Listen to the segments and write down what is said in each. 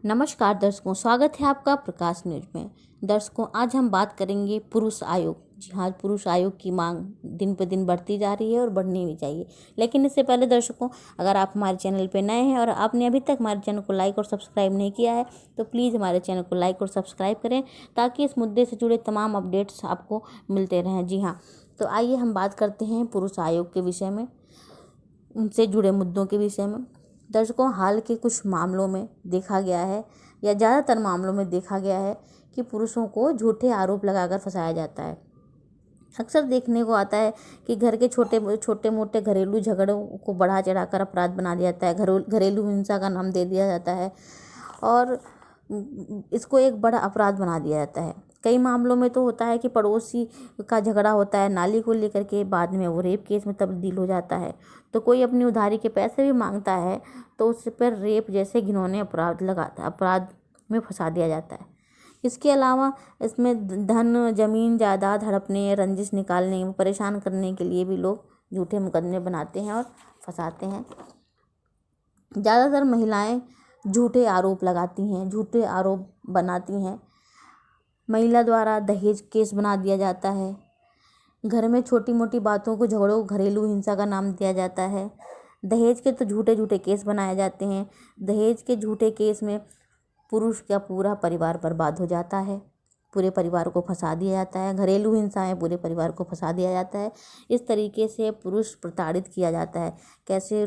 नमस्कार दर्शकों, स्वागत है आपका प्रकाश न्यूज में। दर्शकों, आज हम बात करेंगे पुरुष आयोग। जी हाँ, पुरुष आयोग की मांग दिन पे दिन बढ़ती जा रही है और बढ़नी भी चाहिए। लेकिन इससे पहले दर्शकों, अगर आप हमारे चैनल पे नए हैं और आपने अभी तक हमारे चैनल को लाइक और सब्सक्राइब नहीं किया है तो प्लीज़ हमारे चैनल को लाइक और सब्सक्राइब करें ताकि इस मुद्दे से जुड़े तमाम अपडेट्स आपको मिलते रहें। जी हाँ, तो आइए हम बात करते हैं पुरुष आयोग के विषय में, उनसे जुड़े मुद्दों के विषय में। दर्शकों, हाल के कुछ मामलों में देखा गया है या ज़्यादातर मामलों में देखा गया है कि पुरुषों को झूठे आरोप लगाकर फंसाया जाता है। अक्सर देखने को आता है कि घर के छोटे मोटे घरेलू झगड़ों को बढ़ा चढ़ाकर अपराध बना दिया जाता है, घरेलू हिंसा का नाम दे दिया जाता है और इसको एक बड़ा अपराध बना दिया जाता है। कई मामलों में तो होता है कि पड़ोसी का झगड़ा होता है नाली को लेकर के, बाद में वो रेप केस में तब्दील हो जाता है। तो कोई अपनी उधारी के पैसे भी मांगता है तो उस पर रेप जैसे घिनौने अपराध में फंसा दिया जाता है। इसके अलावा इसमें धन, जमीन, जायदाद हड़पने, रंजिश निकालने, परेशान करने के लिए भी लोग झूठे मुकदमे बनाते हैं और फंसाते हैं। ज़्यादातर महिलाएं झूठे आरोप लगाती हैं, झूठे आरोप बनाती हैं। महिला द्वारा दहेज केस बना दिया जाता है। घर में छोटी मोटी बातों को झगड़ों घरेलू हिंसा का नाम दिया जाता है। दहेज के तो झूठे केस बनाए जाते हैं। दहेज के झूठे केस में पुरुष का पूरा परिवार बर्बाद हो जाता है, पूरे परिवार को फंसा दिया जाता है। घरेलू हिंसा में पूरे परिवार को फंसा दिया जाता है। इस तरीके से पुरुष प्रताड़ित किया जाता है। कैसे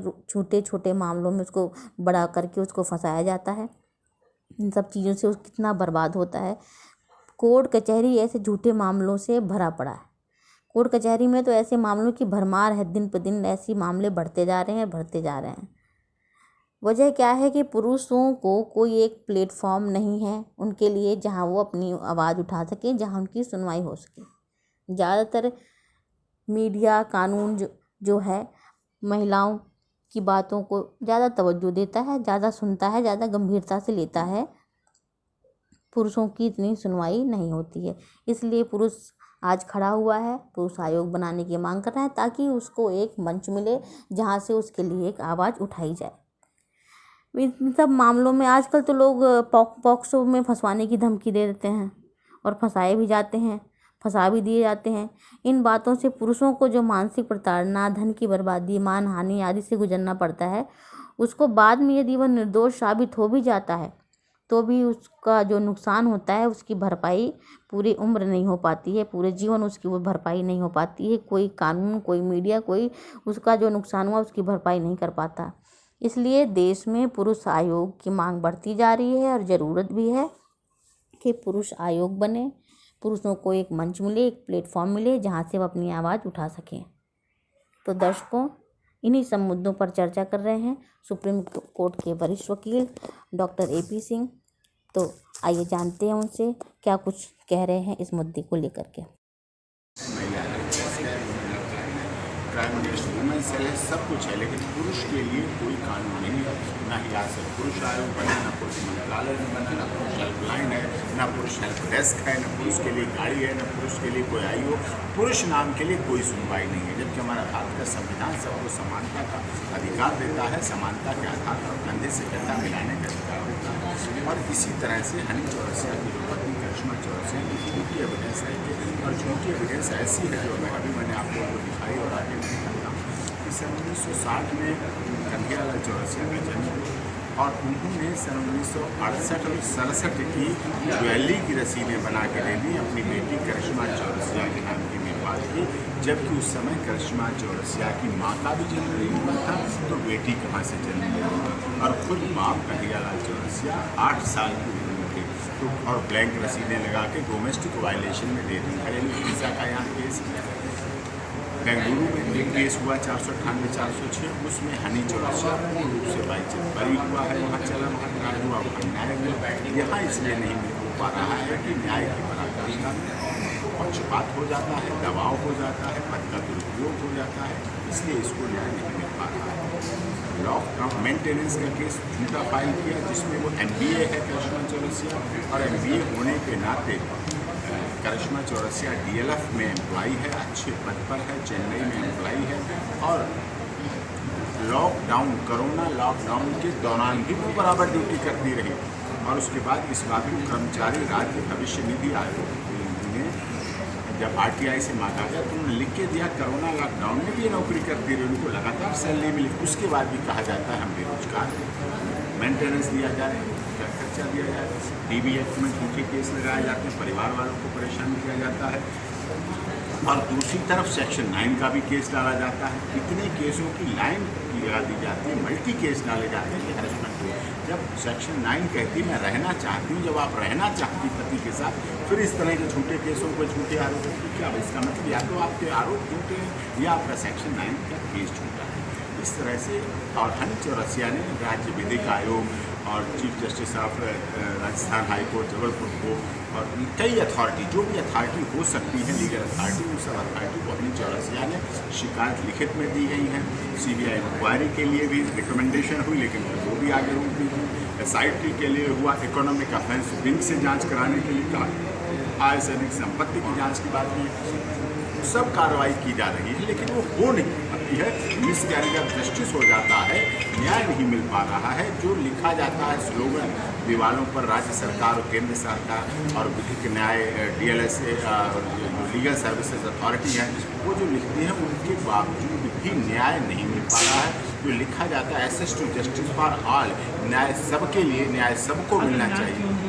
छोटे मामलों में उसको बड़ा करके उसको फंसाया जाता है। इन सब चीज़ों से उसको कितना बर्बाद होता है। कोर्ट कचहरी ऐसे झूठे मामलों से भरा पड़ा है। कोर्ट कचहरी में तो ऐसे मामलों की भरमार है। दिन पर दिन ऐसे मामले बढ़ते जा रहे हैं। वजह क्या है कि पुरुषों को कोई एक प्लेटफॉर्म नहीं है उनके लिए जहां वो अपनी आवाज़ उठा सकें, जहां उनकी सुनवाई हो सके। ज़्यादातर मीडिया, कानून जो है महिलाओं की बातों को ज़्यादा तवज्जो देता है, ज़्यादा सुनता है, ज़्यादा गंभीरता से लेता है। पुरुषों की इतनी सुनवाई नहीं होती है। इसलिए पुरुष आज खड़ा हुआ है, पुरुष आयोग बनाने की मांग कर रहा है ताकि उसको एक मंच मिले जहां से उसके लिए एक आवाज़ उठाई जाए। इन सब मामलों में आजकल तो लोग पॉक्सो में फंसवाने की धमकी दे देते हैं और फंसाए भी जाते हैं, फंसा भी दिए जाते हैं। इन बातों से पुरुषों को जो मानसिक प्रताड़ना, धन की बर्बादी, मानहानि आदि से गुजरना पड़ता है, उसको बाद में यदि वह निर्दोष साबित हो भी जाता है तो भी उसका जो नुकसान होता है उसकी भरपाई पूरी उम्र नहीं हो पाती है, पूरे जीवन उसकी वो भरपाई नहीं हो पाती है। कोई कानून, कोई मीडिया, कोई उसका जो नुकसान हुआ उसकी भरपाई नहीं कर पाता। इसलिए देश में पुरुष आयोग की मांग बढ़ती जा रही है और ज़रूरत भी है कि पुरुष आयोग बने, पुरुषों को एक मंच मिले, एक प्लेटफॉर्म मिले जहां से वो अपनी आवाज़ उठा सकें। तो दर्शकों, इन्हीं सब मुद्दों पर चर्चा कर रहे हैं सुप्रीम कोर्ट के वरिष्ठ वकील डॉक्टर AP सिंह। तो आइए जानते हैं उनसे क्या कुछ कह रहे हैं इस मुद्दे को लेकर के। क्राइम अगेंस्ट वुमेन सेल है, सब कुछ है, लेकिन पुरुष के लिए कोई कानून नहीं है, ना ही आज तक पुरुष आयोग बना, ना पुरुष मंत्रालय में बना, ना पुरुष हेल्पलाइन है, ना पुरुष हेल्प डेस्क है, ना पुरुष के लिए गाड़ी है, ना पुरुष के लिए कोई आई हो। पुरुष नाम के लिए कोई सुनवाई नहीं है, जबकि हमारा भारत का संविधान सबको समानता का अधिकार देता है, समानता के आधार पर कंधे से कंधा मिलाने का अधिकार देता है। और इसी तरह से हनी चौरसिया की पत्नी करिश्मा चौरसिया की झूठी एविडेंस है और झूठी एविडेंस ऐसी है जो मैंने आप लोगों को दिखाई और आगे मैं करता हूँ कि सन 1960 में कन्हैयालाल चौरसिया का जन्म हुआ और उन्होंने सन 1968 और 67 की ज्वेलरी की रसीदें बना के दे दी अपनी बेटी करिश्मा चौरसिया के नाम की मेवाल की, जबकि उस समय करिश्मा चौरसिया की माँ का भी जन्म नहीं हुआ था, तो बेटी कहाँ से जन्म लेगी। और खुद बाप कन्हैयालाल चौरसिया 8 साल की उम्र थे तो और ब्लैंक रसीदें लगा के डोमेस्टिक वायलेशन में दे दी। घरेलू हिंसा का यहाँ केस बेंगलुरु में एक केस हुआ 498-406, उसमें हनी चौरसिया पूर्ण रूप से बरी हुआ है, वहाँ चला, वहाँ न्याय हुआ, वहाँ न्याय हुआ। यहाँ इसलिए नहीं हो पा रहा है कि न्याय की पराकाष्ठा में पक्षपात हो जाता है, दबाव हो जाता है, पद का दुरुपयोग हो जाता है, इसलिए इसको न्याय नहीं मिल पा रहा है। लॉकडाउन मेंटेनेंस का केस झूठा फाइल किया जिसमें वो MBA है करिश्मा चौरसिया और MBA होने के नाते करिश्मा चौरसिया DLF में एम्प्लॉई है, अच्छे पद पर है, चेन्नई में एम्प्लॉई है और कोरोना लॉकडाउन के दौरान भी वो बराबर ड्यूटी करती रही। और उसके बाद इस बात को कर्मचारी राज्य भविष्य निधि आयोग ने जब RTI से मांगा गया तो उन्होंने लिख के दिया, कोरोना लॉकडाउन में भी ये नौकरी करती रही, उनको लगातार सैलरी मिली, उसके बाद भी कहा जाता है हम बेरोजगार हैं। मेंटेनेंस दिया जाए, खर्चा दिया जाए, DB एक्ट में झूठे केस लगाए जाते हैं, परिवार वालों को परेशान किया जाता है, और दूसरी तरफ सेक्शन 9 का भी केस डाला जाता है। इतने केसों की लाइन लगा दी जाती है, मल्टी केस डाले जाते हैं कि हरेसमेंट हो। जब सेक्शन 9 कहती है मैं रहना चाहती हूँ, जब आप रहना चाहती पति के साथ, फिर इस तरह के झूठे केसों को, झूठे आरोपों को क्या, इसका मतलब या तो आपके आरोप झूठे हैं या आपका सेक्शन 9 का केस झूठा है। इस तरह से और हनी चौरसिया ने राज्य विधिक आयोग और chief justice of Rajasthan high court Jabalpur को और कई अथॉरिटी, जो भी अथॉरिटी हो सकती है लीगल अथॉरिटी, उन सब अथॉरिटी को हनी चौरसिया ने शिकायत लिखित में दी गई हैं। CBI इंक्वायरी के लिए भी रिकमेंडेशन हुई, लेकिन वो भी आगे रोक दी गई। SIT के लिए हुआ, इकोनॉमिक ऑफेंस विंग से जांच कराने के लिए कहा, आय से अधिक संपत्ति की जांच की बात की, सब कार्रवाई की जा रही है, लेकिन वो हो नहीं पाती है। मिसकैरेज ऑफ जस्टिस हो जाता है, न्याय नहीं मिल पा रहा है। जो लिखा जाता है स्लोगन दीवारों पर राज्य सरकार और केंद्र सरकार और विधिक न्याय DLS जो लीगल सर्विसेज अथॉरिटी है, वो जो लिखती है, उनके बावजूद भी न्याय नहीं मिल पा रहा है। जो लिखा जाता है access to justice for all, न्याय सबके लिए, न्याय सबको मिलना चाहिए।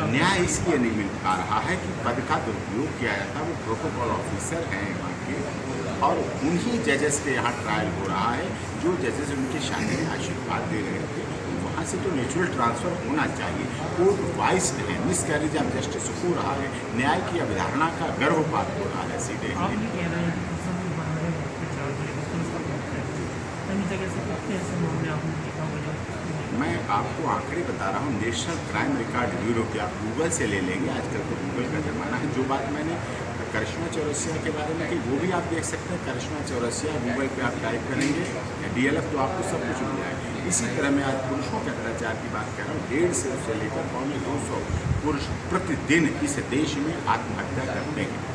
न्याय इसलिए नहीं मिल पा रहा है कि पद का दुरुपयोग किया जाता है। वो प्रोटोकॉल ऑफिसर हैं वहाँ के, और उन्हीं जजेस के यहाँ ट्रायल हो रहा है, जो जजेस उनके शादी में आशीर्वाद दे रहे थे। वहाँ से तो नेचुरल ट्रांसफ़र होना चाहिए। कोर्ट वाइज है, मिसकैरेज ऑफ जस्टिस हो रहा है, न्याय की अवधारणा का गर्भपात हो रहा है सीधे। मैं आपको आंकड़े बता रहा हूँ, नेशनल क्राइम रिकॉर्ड ब्यूरो के, आप गूगल से ले लेंगे, आजकल तो गूगल का ज़माना है। जो बात मैंने करिश्मा चौरसिया के बारे में की, वो भी आप देख सकते हैं। करिश्मा चौरसिया गूगल पे आप टाइप करेंगे DLF, तो आपको सब कुछ मिल जाएगा। इसी तरह मैं आज पुरुषों के अत्याचार की बात कर रहा हूँ। 150 से लेकर 200 पुरुष प्रतिदिन इस देश में आत्महत्या करते हैं।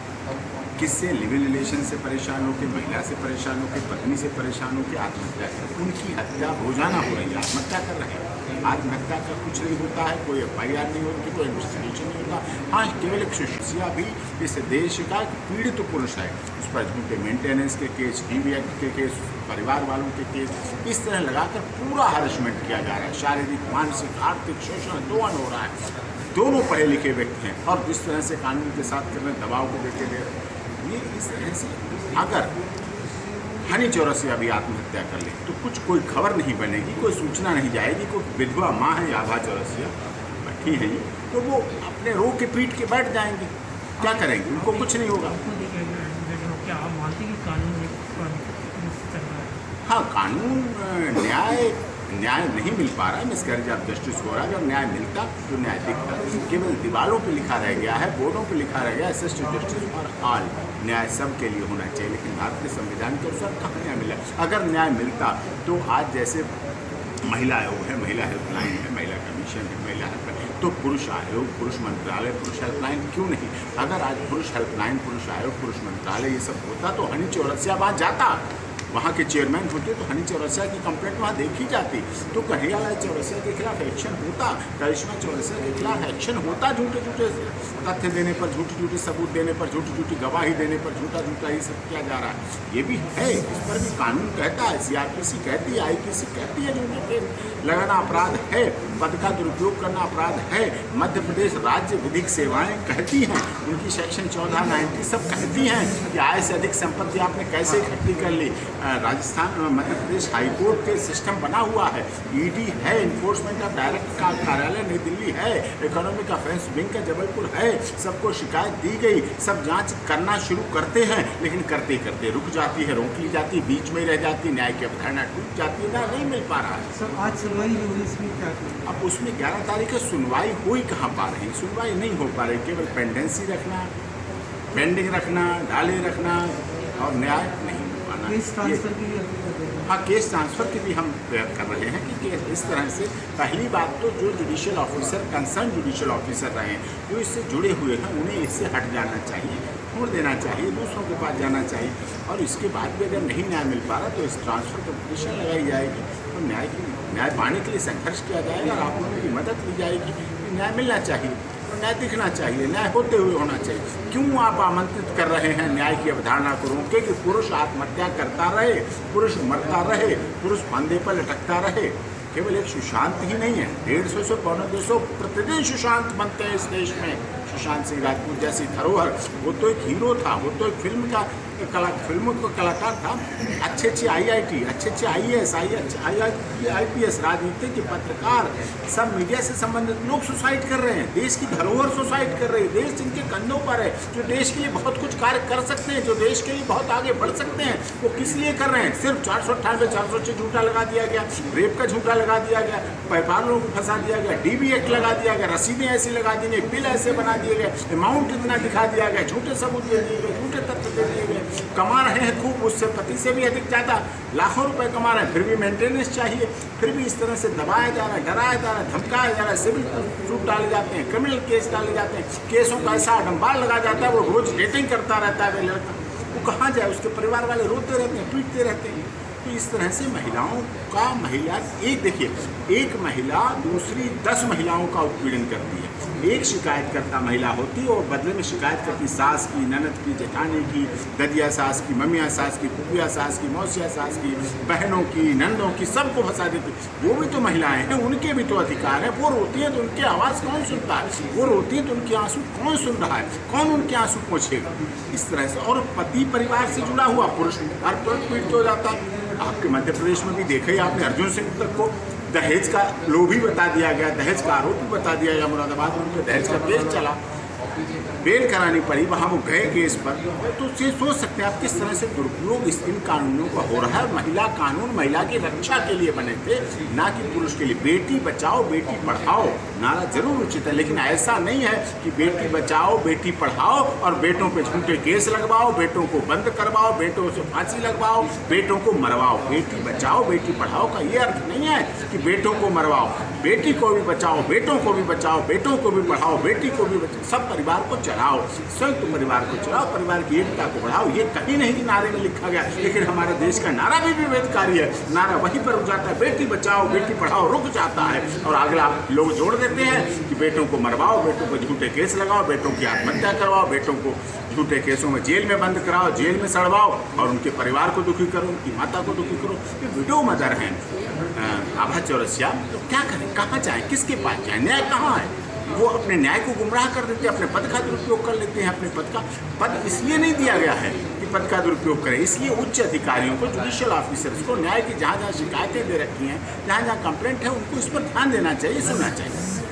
किससे? लिव इन रिलेशन से परेशान होकर, महिला से परेशान होकर, पत्नी से परेशान होकर आत्महत्या करते। उनकी हत्या रोजाना हो रही है, आत्महत्या कर रहे हैं। आत्महत्या का कुछ नहीं होता है, कोई FIR नहीं होती, कोई इन्वेस्टिगेशन नहीं होता। हाँ, केवल एक सुशिया भी इस देश का पीड़ित पुरुष है, उस पर झूठे मेंटेनेंस के केस, DB एक्ट के केस, परिवार वालों के केस, इस तरह लगाकर पूरा हरेसमेंट किया जा रहा है। शारीरिक, मानसिक, आर्थिक शोषण दोनों हो रहा है। दोनों पढ़े लिखे व्यक्ति हैं, और जिस तरह से कानून के साथ कर रहे हैं, दबाव को देते दे रहे हैं। ये इस तरह से अगर हनी चौरसिया भी आत्महत्या कर ले तो कुछ कोई खबर नहीं बनेगी, कोई सूचना नहीं जाएगी। कोई विधवा माँ है आभा चौरसिया बैठी है, तो वो अपने रो के पीट के बैठ जाएंगे, क्या करेंगे? उनको कुछ नहीं होगा। हाँ, कानून न्याय नहीं मिल पा रहा है, मिसकैरेज ऑफ जस्टिस हो रहा है। जब न्याय मिलता तो न्याय दिखता। केवल दीवारों पे लिखा रह गया है, बोर्डों पे लिखा रह गया है access to justice for all, न्याय सबके लिए होना चाहिए। लेकिन भारतीय संविधान के अनुसार कहाँ न्याय मिला? अगर न्याय मिलता तो आज जैसे महिला आयोग है, महिला हेल्पलाइन है, महिला कमीशन है, महिला हेल्पलाइन, तो पुरुष आयोग, पुरुष मंत्रालय, पुरुष हेल्पलाइन क्यों नहीं? अगर आज पुरुष हेल्पलाइन, पुरुष आयोग, पुरुष मंत्रालय ये सब होता तो हनी चौरसिया वहाँ जाता, वहाँ के चेयरमैन होते, तो हनी चौरसिया की कंप्लेंट वहाँ देखी जाती, तो कन्हैयालाल चौरसिया के खिलाफ एक्शन होता, करिश्मा चौरसिया के खिलाफ एक्शन होता। झूठे झूठे तथ्य देने पर, झूठी झूठी सबूत देने पर, झूठी झूठी गवाही देने पर, झूठा झूठा ये सब किया जा रहा है। ये भी है, इस पर भी कानून कहता है, CRPC कहती है, IPC कहती है, झूठे केस लगाना अपराध है, पद का दुरुपयोग करना अपराध है। मध्य प्रदेश राज्य विधिक सेवाएं कहती हैं, उनकी सेक्शन 1490 सब कहती हैं कि आय से अधिक संपत्ति आपने कैसे इकट्ठी कर ली। राजस्थान मध्य प्रदेश हाईकोर्ट के सिस्टम बना हुआ है, ED है, इन्फोर्समेंट ऑफ डायरेक्ट का कार्यालय नई दिल्ली है, इकोनॉमिक ऑफेंस विंग का जबलपुर है, सबको शिकायत दी गई, सब जांच करना शुरू करते हैं, लेकिन करते करते रुक जाती है, रोक ली जाती है, बीच में रह जाती है, न्याय की अवधारणा टूट जाती है, नहीं मिल पा रहा है। सर आज सुनवाई हुई, इसमें क्या? अब उसमें 11 तारीख है, सुनवाई हो ही कहाँ पा रही, सुनवाई नहीं हो पा रही, केवल पेंडेंसी रखना, पेंडिंग रखना, डाले रखना और न्याय नहीं हो पाना। केस ट्रांसफर की भी हाँ, केस ट्रांसफ़र की भी हम कर रहे हैं कि इस तरह से पहली बात तो जो judicial officer, concern judicial officer रहे हैं, जो इससे जुड़े हुए हैं, उन्हें इससे हट जाना चाहिए, छोड़ देना चाहिए, दूसरों के पास जाना चाहिए। और इसके बाद भी अगर नहीं न्याय मिल पा रहा तो इस ट्रांसफ़र की पिटीशन लगाई जाएगी, और तो न्याय पाने के लिए संघर्ष किया जाएगा और आप लोगों की मदद ली जाएगी कि न्याय मिलना चाहिए, न्याय दिखना चाहिए, न्याय होते हुए होना चाहिए। क्यों आप आमंत्रित कर रहे हैं न्याय की अवधारणा को रोके कि पुरुष आत्महत्या करता रहे, पुरुष मरता रहे, पुरुष फंदे पर लटकता रहे? केवल एक सुशांत ही नहीं है, 150 से 250 प्रतिदिन सुशांत बनते हैं इस देश में। सुशांत सिंह राजपूत जैसी धरोहर, वो तो एक हीरो था, वो तो एक फिल्मों का कलाकार था। अच्छे IIT, अच्छे IAS, IPS, राजनीतिज्ञ, पत्रकार, सब मीडिया से संबंधित लोग सुसाइड कर रहे हैं, देश की धरोहर सुसाइड कर रही है। देश जिनके कंधों पर है, जो देश के लिए बहुत कुछ कार्य कर सकते हैं, जो देश के लिए बहुत आगे बढ़ सकते हैं, वो किस लिए कर रहे हैं? सिर्फ 498, 406 झूठा लगा दिया गया, रेप का झूठा लगा दिया गया, व्यापारियों को फंसा दिया गया, DB एक्ट लगा दिया गया, रसीदें ऐसी लगा दी गई, बिल ऐसे बना दिए गए, अमाउंट इतना दिखा दिया गया, झूठे सबूत दे दिए गए, झूठे तथ्य दे दिए गए। कमा रहे हैं खूब, उससे पति से भी अधिक ज़्यादा लाखों रुपए कमा रहे हैं, फिर भी मेंटेनेंस चाहिए, फिर भी इस तरह से दबाया जा रहा है, डराया जा रहा है, धमकाया जा रहा है, सिविल सूट डाले जाते हैं, क्रिमिनल केस डाले जाते हैं, केसों का ऐसा अडम्बार लगा जाता है, वो रोज डेटिंग करता रहता है, वे लड़का वो कहाँ जाए? उसके परिवार वाले रोते रहते हैं, पीटते रहते हैं। तो इस तरह से महिलाओं का एक महिला दूसरी 10 महिलाओं का उत्पीड़न करती है। एक शिकायतकर्ता महिला होती है और बदले में शिकायत करती सास की, ननद की, जेठानी की, ददिया सास की, ममिया सास की, पुपिया सास की, मौसिया सास की, बहनों की, नंदों की, सबको फंसा देती। वो भी तो महिलाएं हैं, उनके भी तो अधिकार हैं। वो रोती हैं तो उनकी आवाज़ कौन सुनता है? वो रोती हैं तो उनके आंसू कौन सुन रहा है? कौन उनके आंसू पोंछेगा? इस तरह से। और पति परिवार से जुड़ा हुआ पुरुष हर तुरंत पीड़ित हो जाता है। आपके मध्य प्रदेश में भी देखा ही आपने, अर्जुन सिंह तक को दहेज का लोभी बता दिया गया, दहेज का आरोपी बता दिया गया। मुरादाबाद में उनके दहेज का केस चला, बेल करानी पड़ी, वहाँ वो गए केस पर। तो ये सोच सकते हैं आप किस तरह से दुरुपयोग इन कानूनों का हो रहा है। महिला कानून महिला की रक्षा के लिए बने थे, ना कि पुरुष के लिए। बेटी बचाओ बेटी पढ़ाओ नारा जरूर उचित है, लेकिन ऐसा नहीं है कि बेटी बचाओ बेटी पढ़ाओ और बेटों पे झूठे केस लगवाओ, बेटों को बंद करवाओ, बेटों से फांसी लगवाओ, बेटों को मरवाओ। बेटी बचाओ बेटी पढ़ाओ का ये अर्थ नहीं है कि बेटों को मरवाओ। बेटी को भी बचाओ, बेटों को भी बचाओ, बेटों को भी पढ़ाओ, बेटी को भी बचाओ, सब परिवार को चलाओ, संयुक्त परिवार को चलाओ, परिवार की एकता को बढ़ाओ। ये कहीं नहीं कि नारे में लिखा गया, लेकिन हमारे देश का नारा भी विभेदकारी है। नारा वहीं पर रुक जाता है, बेटी बचाओ बेटी पढ़ाओ रुक जाता है, और अगला लोग जोड़ देते हैं कि बेटों को मरवाओ, बेटों को झूठे केस लगाओ, बेटों की आत्महत्या करवाओ, बेटों को झूठे केसों में जेल में बंद कराओ, जेल में सड़वाओ और उनके परिवार को दुखी करो, उनकी माता को दुखी करो। ये विडो मदर हैं आभा चौरसिया, तो क्या करें, कहाँ जाएँ, किसके पास जाएँ? न्याय कहाँ है? वो अपने न्याय को गुमराह कर देते हैं, अपने पद का दुरुपयोग कर लेते हैं। अपने पद इसलिए नहीं दिया गया है कि पद का दुरुपयोग करें, इसलिए उच्च अधिकारियों को, जुडिशियल ऑफिसर्स को न्याय की जहाँ जहाँ शिकायतें दे रखी हैं, जहाँ जहाँ कंप्लेंट है, उनको इस पर ध्यान देना चाहिए, सुनना चाहिए।